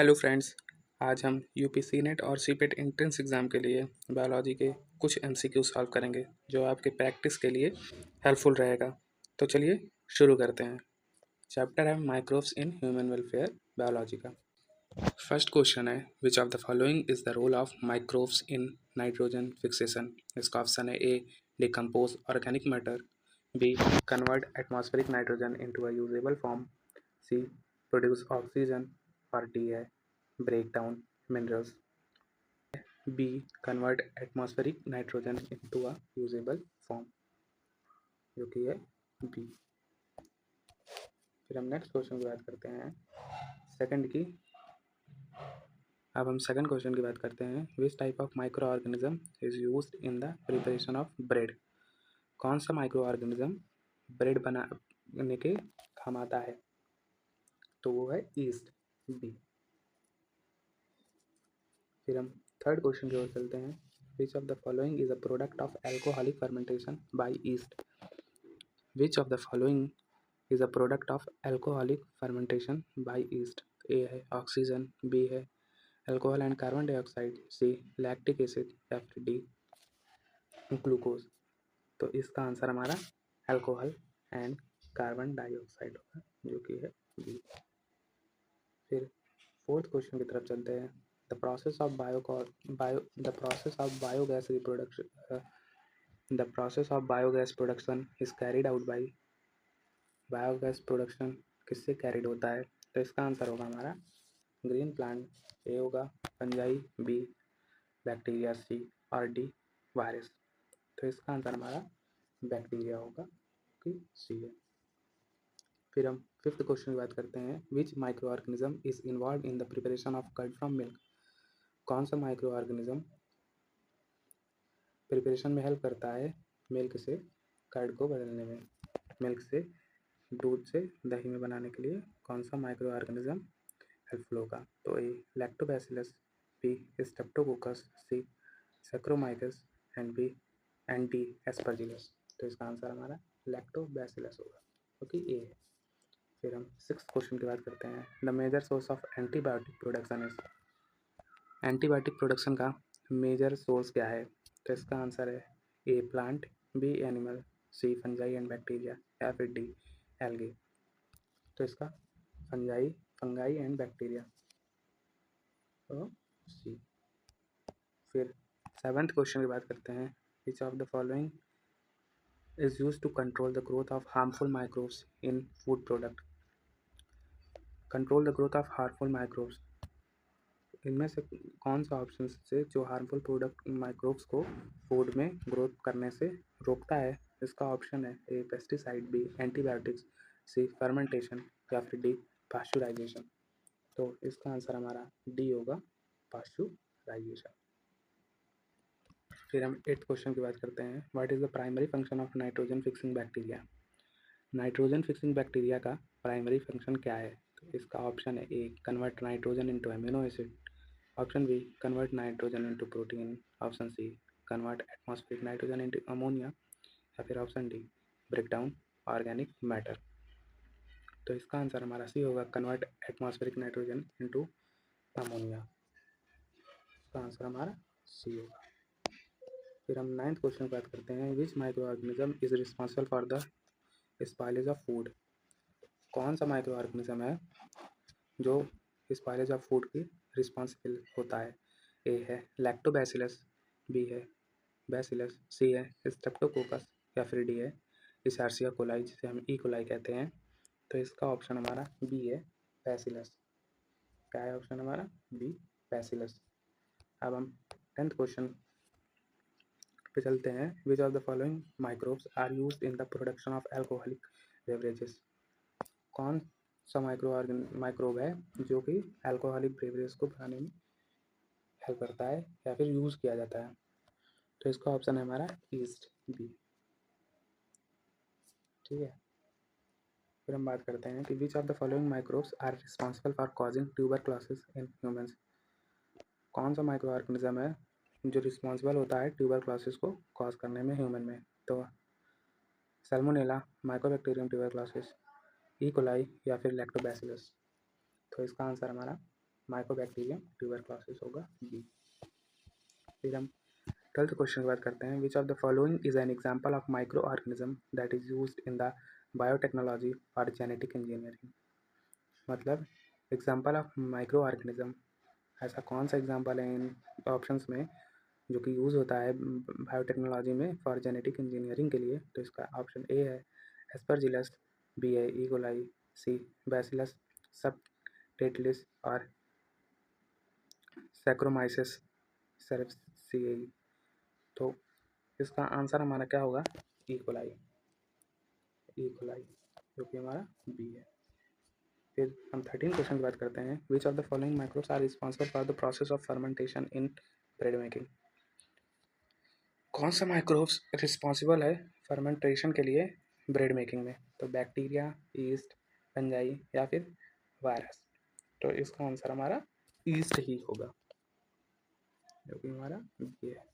Hello friends. आज हम UPC net और सीपेट एंट्रेंस एग्ज़ाम के लिए बायोलॉजी के कुछ एमसीक्यू सॉल्व करेंगे जो आपके प्रैक्टिस के लिए हेल्पफुल रहेगा। तो चलिए शुरू करते हैं। चैप्टर है microbes in human welfare biology का। फर्स्ट क्वेश्चन है which of the following is the role of microbes in nitrogen fixation. इसका ऑप्शन है A decompose organic matter, B convert atmospheric nitrogen into a usable form, C produce oxygen, और D है break down minerals. B convert atmospheric nitrogen into a usable form, जो कि है B. फिर हम next question की बात करते हैं सेकंड की। अब हम सेकंड क्वेश्चन की बात करते हैं which type of micro organism is used in the preparation of bread. कौन सा माइक्रो ऑर्गेनिज्म ब्रेड बनाने के काम आता है? तो वो है ईस्ट, बी। फिर हम थर्ड क्वेश्चन की ओर चलते हैं which of the following is a product of alcoholic fermentation by yeast. Which of the following is a product of alcoholic fermentation by yeast. A है ऑक्सीजन, बी है alcohol and carbon dioxide, C lactic acid, या फिर D glucose. तो इसका answer हमारा alcohol and carbon dioxide होगा, जो कि है बी। फिर फोर्थ क्वेश्चन की तरफ चलते हैं the process of biogas reproduction the process of biogas production is carried out by. Biogas production किससे कैरिड होता है? तो इसका आंसर होगा हमारा ग्रीन प्लांट, ए होगा फंजाई, बी बैक्टीरिया, सी और डी वायरस। तो इसका आंसर हमारा बैक्टीरिया होगा, कि सी है। फिर हम फिफ्थ क्वेश्चन की बात करते हैं which micro organism is involve in the preparation of curd from milk. कौन सा माइक्रो ऑर्गेनिज्म प्रिपरेशन में हेल्प करता है मिल्क से कर्ड को बदलने में, मिल्क से दूध से दही में बनाने के लिए कौन सा माइक्रो ऑर्गेनिज्म हेल्पफुल होगा? तो A lactobacillus, B streptococcus, C saccharomyces, and D aspergillus. तो इसका आंसर हमारा लैक्टोबैसिलस होगा, क्योंकि ए है। फिर हम सिक्स क्वेश्चन की बात करते हैं the major source of antibiotic production is. Antibiotic production का मेजर सोर्स क्या है? तो इसका आंसर है A plant, B animal, C fungi and bacteria, या फिर डी एल्गे। तो इसका फंगाई एंड बैक्टीरिया, तो सी। फिर सेवन्थ क्वेश्चन की बात करते हैं which of the following is use to control the growth of harmful microbes in food product. Control the growth of harmful microbes, इनमें से कौन सा ऑप्शन से जो हार्मफुल प्रोडक्ट माइक्रोब्स को फूड में ग्रोथ करने से रोकता है? इसका ऑप्शन है A pesticide, B antibiotics, C fermentation, या फिर डी पास्चुराइजेशन। तो इसका आंसर हमारा डी होगा पास्चुराइजेशन। फिर हम एट्थ क्वेश्चन की बात करते हैं what is the primary function of nitrogen fixing bacteria. Nitrogen fixing bacteria का प्राइमरी फंक्शन क्या है? तो इसका ऑप्शन है A convert nitrogen into amino acid, option B convert nitrogen into protein, option C convert atmospheric nitrogen into ammonia, या फिर option D break down organic matter. तो इसका आंसर हमारा सी होगा convert atmospheric nitrogen into ammonia. इसका answer हमारा C होगा। फिर हम नाइन्थ क्वेश्चन की बात करते हैं which micro organism is responsible for the spoilage of food. कौन सा माइक्रो ऑर्गेनिज्म है जो स्पाइलेज ऑफ फूड की रिस्पॉन्सिबल होता है? ए है लैक्टोबैसिलस, बी है बैसिलस, सी है स्ट्रेप्टोकोकस, या फिर डी है इसार्सिया कोलाई, जिसे हम ई कोलाई कहते हैं। तो इसका ऑप्शन हमारा बी है बैसिलस। क्या है ऑप्शन हमारा? B bacillus. अब हम टेंथ क्वेश्चन पे चलते हैं which of the following microbes are used in the production of alcoholic beverages. कौन सा माइक्रोब है जो कि अल्कोहलिक बेवरेज को बनाने में हेल्प करता है या फिर यूज़ किया जाता है? तो इसका ऑप्शन है हमारा ईस्ट, बी। ठीक है। फिर हम बात करते हैं कि which of the following microbes are responsible for causing tuberculosis in humans. कौन सा माइक्रो ऑर्गेनिज्म है जो रिस्पॉन्सिबल होता है ट्यूबरक्लोसिस को कॉज करने में ह्यूमन में? तो Salmonella, Mycobacterium tuberculosis, E coli, या फिर लैक्टोबैसिलस। तो इसका आंसर हमारा माइकोबैक्टीरियम ट्यूबरक्लोसिस होगा बी। फिर हम 12th क्वेश्चन की बात करते हैं, which of the following is an example of micro organism that is use in the biotechnology और जेनेटिक इंजीनियरिंग। मतलब एग्जाम्पल ऑफ माइक्रो ऑर्गेनिज्म, ऐसा कौन सा एग्जाम्पल है इन ऑप्शंस में जो कि यूज़ होता है बायोटेक्नोलॉजी में फॉर जेनेटिक इंजीनियरिंग के लिए। तो इसका ऑप्शन ए है एस्परजिलस, बी है ईकोलाई, सी बैसिलस सबटिलिस और सैक्रोमाइसिस सेरेसियाई। तो इसका आंसर हमारा क्या होगा, ईकोलाई, ईकोलाई जो कि हमारा बी है। फिर हम 13 क्वेश्चन की बात करते हैं, which of the following microbes are responsible for the process of fermentation in bread making. कौन सा माइक्रोब्स रिस्पॉन्सिबल है फर्मेंटेशन के लिए ब्रेड मेकिंग में। तो बैक्टीरिया, ईस्ट, फंजाई या फिर वायरस। तो इसका आंसर हमारा ईस्ट ही होगा जो कि हमारा ये है।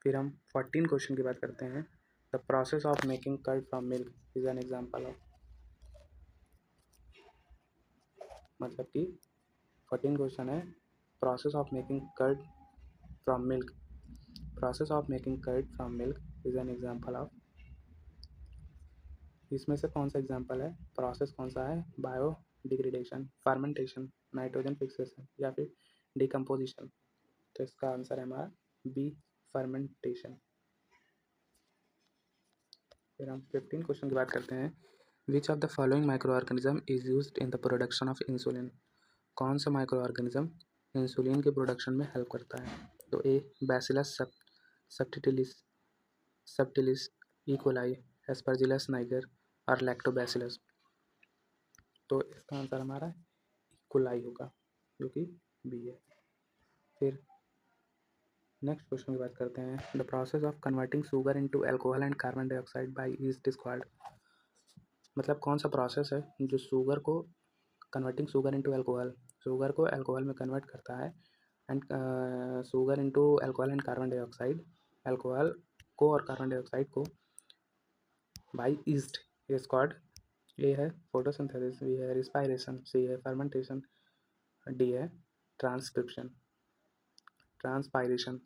फिर हम 14 क्वेश्चन की बात करते हैं, the process of making curd from milk is an example of. मतलब कि 14 क्वेश्चन है, process of making curd from milk, process of making curd from milk is an example of. इसमें से कौन सा एग्जाम्पल है, प्रोसेस कौन सा है, bio degradation, fermentation, nitrogen fixation या फिर डिकम्पोजिशन। तो इसका आंसर है हमारा बी, फर्मेंटेशन। फिर हम 15 क्वेश्चन की बात करते हैं, which of the following micro organism is used in the production of insulin. कौन सा माइक्रो ऑर्गेनिज्म इंसुलिन के प्रोडक्शन में हेल्प करता है। तो A bacillus subtilis, subtilis, E coli, aspergillus niger और लैक्टोबैसिलस। तो इसका आंसर हमारा इकोलाई होगा जो कि बी है। फिर नेक्स्ट क्वेश्चन की बात करते हैं, the process of converting sugar into alcohol and carbon dioxide by yeast is called. मतलब कौन सा प्रोसेस है जो शुगर को converting sugar into alcohol, sugar को अल्कोहल में कन्वर्ट करता है and sugar into alcohol and carbon dioxide, alcohol को और कार्बन डाइऑक्साइड को by yeast is called. A है फोटोसिंथेसिस, बी है रिस्पायरेशन, सी है फर्मेंटेशन, डी है ट्रांसक्रिप्शन, ट्रांसपायरेशन।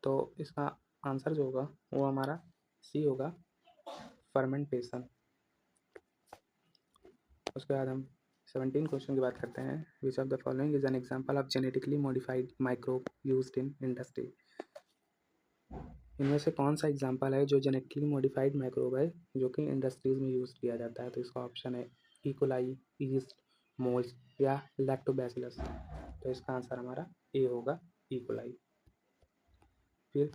तो इसका आंसर जो होगा वो हमारा सी होगा, फर्मेंटेशन। उसके बाद हम 17 क्वेश्चन की बात करते हैं, which of the following is an example of genetically modified microbe used in industry. इनमें से कौन सा एग्जांपल है जो जेनेटिकली मॉडिफाइड माइक्रोब है जो कि इंडस्ट्रीज में यूज किया जाता है। तो इसका ऑप्शन है इकोलाई, ईस्ट, मोल्स या लैक्टोबैसिलस। तो इसका आंसर हमारा ए होगा, इकोलाई। फिर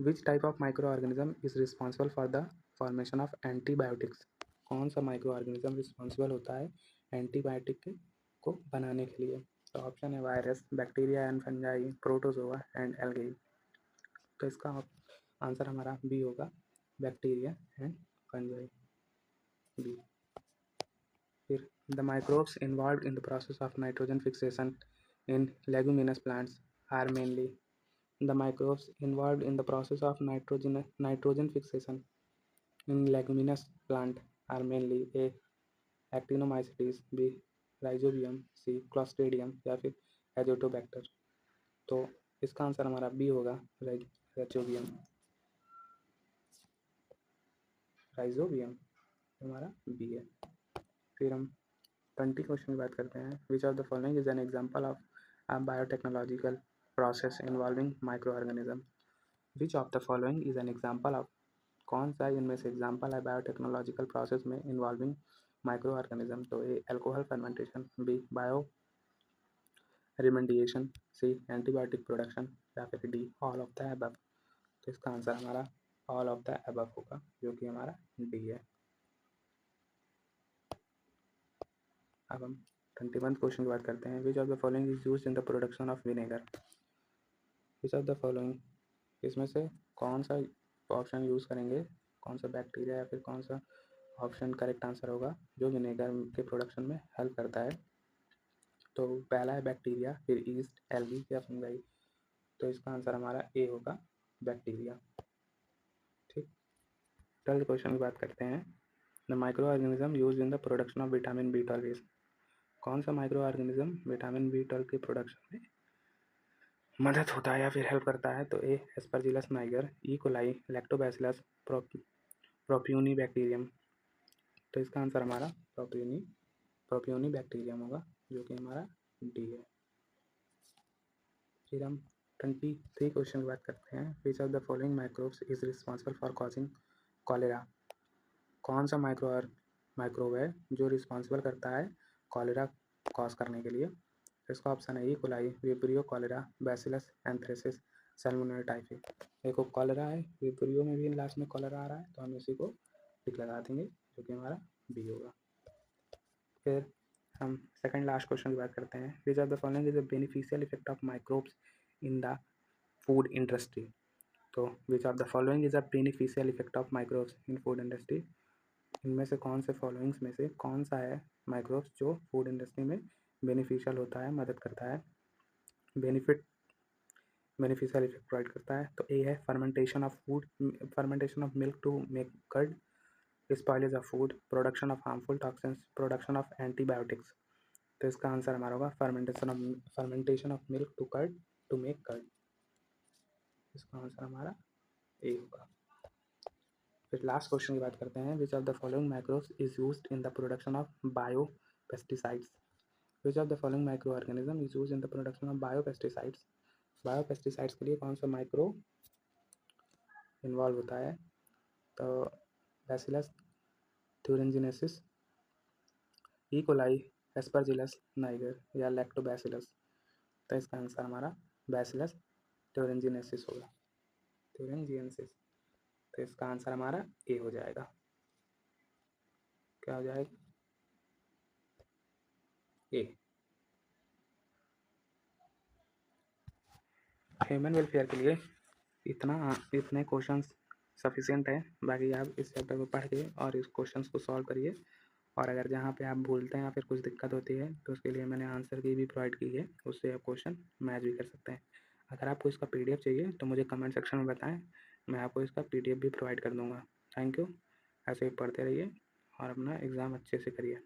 which type of micro organism is responsible for the formation of antibiotics. कौन सा माइक्रो ऑर्गेनिज्म रिस्पॉन्सिबल होता है एंटीबायोटिक को बनाने के लिए। तो ऑप्शन है virus, bacteria and fungi, protozoa and algae. तो इसका आंसर हमारा बी होगा, बैक्टीरिया एंड फंजाई, बी। फिर the microbes involved in the process of nitrogen fixation in leguminous plants are mainly. The microbes involved in the process of nitrogen fixation in leguminous plant are mainly A. Actinomycetes, B. Rhizobium, C. Clostridium या फिर Azotobacter। तो इसका answer हमारा B होगा, rhizobium, rhizobium हमारा B है। फिर हम 20 क्वेश्चन की बात करते हैं, which of the following is an example of a biotechnological process involving micro organism. Which of the following is an example of, कौन सा इनमें से एग्जाम्पल है बायोटेक्नोलॉजिकल प्रोसेस में इन्वॉल्विंग माइक्रो ऑर्गेनिज्म। तो A alcohol fermentation, B bio remediation, C antibiotic production या फिर D all of the above. तो इसका आंसर हमारा ऑल ऑफ द अबव होगा जो कि हमारा डी है। अब हम 21 क्वेश्चन की बात करते हैं, which of the following is used in the production of vinegar. Which of the following, इसमें से कौन सा ऑप्शन यूज़ करेंगे, कौन सा बैक्टीरिया या फिर कौन सा ऑप्शन करेक्ट आंसर होगा जो विनेगर के प्रोडक्शन में हेल्प करता है। तो पहला है बैक्टीरिया, फिर ईस्ट, एल्गी या फंगाई। तो इसका आंसर हमारा ए होगा, बैक्टीरिया। ठीक, 12 क्वेश्चन की बात करते हैं, the micro organism use in the production of vitamin B12 कौन सा माइक्रो ऑर्गेनिज्म विटामिन B12 के प्रोडक्शन में मदद होता है या फिर हेल्प करता है? तो A aspergillus niger, E coli, lactobacillus propionibacterium. तो इसका आंसर हमारा प्रोपियोनी बैक्टीरियम होगा, जो कि हमारा डी है। फिर हम 23 क्वेश्चन की बात करते हैं। Which of the following microbes is responsible for causing cholera? कौन सा माइक्रोब है जो रिस्पॉन्सिबल करता है कॉलेरा कॉज करने के लिए? इसका ऑप्शन है E coli, vibrio cholera, bacillus anthracis, Salmonella typhi. देखो कॉलेरा है, विब्रियो में भी लास्ट में कॉलेरा आ रहा है, तो हम इसी को टिक लगा देंगे, जो कि हमारा बी होगा। फिर हम सेकंड लास्ट क्वेश्चन की बात करते हैं। Which of the following is the beneficial effect of microbes in the food industry? तो which of the following is the beneficial effect of microbes in food industry? इनमें से कौन से फॉलोइंग्स में से कौन सा है माइक्रोब्स जो फूड इंडस्ट्री में बेनिफिशियल होता है, मदद करता है, बेनिफिशियल इफेक्ट प्रोवाइड करता है? तो ए है fermentation of milk to make curd, spoilage of food, production of harmful toxins, production of antibiotics. तो इसका आंसर हमारा होगा fermentation of milk to make curd. इसका आंसर हमारा ए होगा। फिर लास्ट क्वेश्चन की बात करते हैं। Which of the following microbes is used in the production of bio pesticides? Which of the following micro organism is use in the production of bio pesticides? Bio pesticides के लिए कौन सा micro involve होता है? तो bacillus thuringiensis, E coli, aspergillus niger या lactobacillus. तो इसका आंसर हमारा बैसिलस थ्यूरिंजिनेसिस होगा, थ्यूरिंजियंसिस। तो इसका आंसर हमारा ए हो जाएगा। क्या हो जाएगा? ए। ह्यूमन वेलफेयर के लिए इतने क्वेश्चंस सफिशिएंट है। बाकी आप इस चैप्टर को पढ़ के और इस क्वेश्चंस को सॉल्व करिए। और अगर जहाँ पे आप भूलते हैं या फिर कुछ दिक्कत होती है तो उसके लिए मैंने आंसर की भी प्रोवाइड की है, उससे आप क्वेश्चन मैच भी कर सकते हैं। अगर आपको इसका PDF चाहिए तो मुझे कमेंट सेक्शन में बताएं, मैं आपको इसका PDF भी प्रोवाइड कर दूँगा। Thank you. ऐसे ही पढ़ते रहिए और अपना एग्ज़ाम अच्छे से करिए।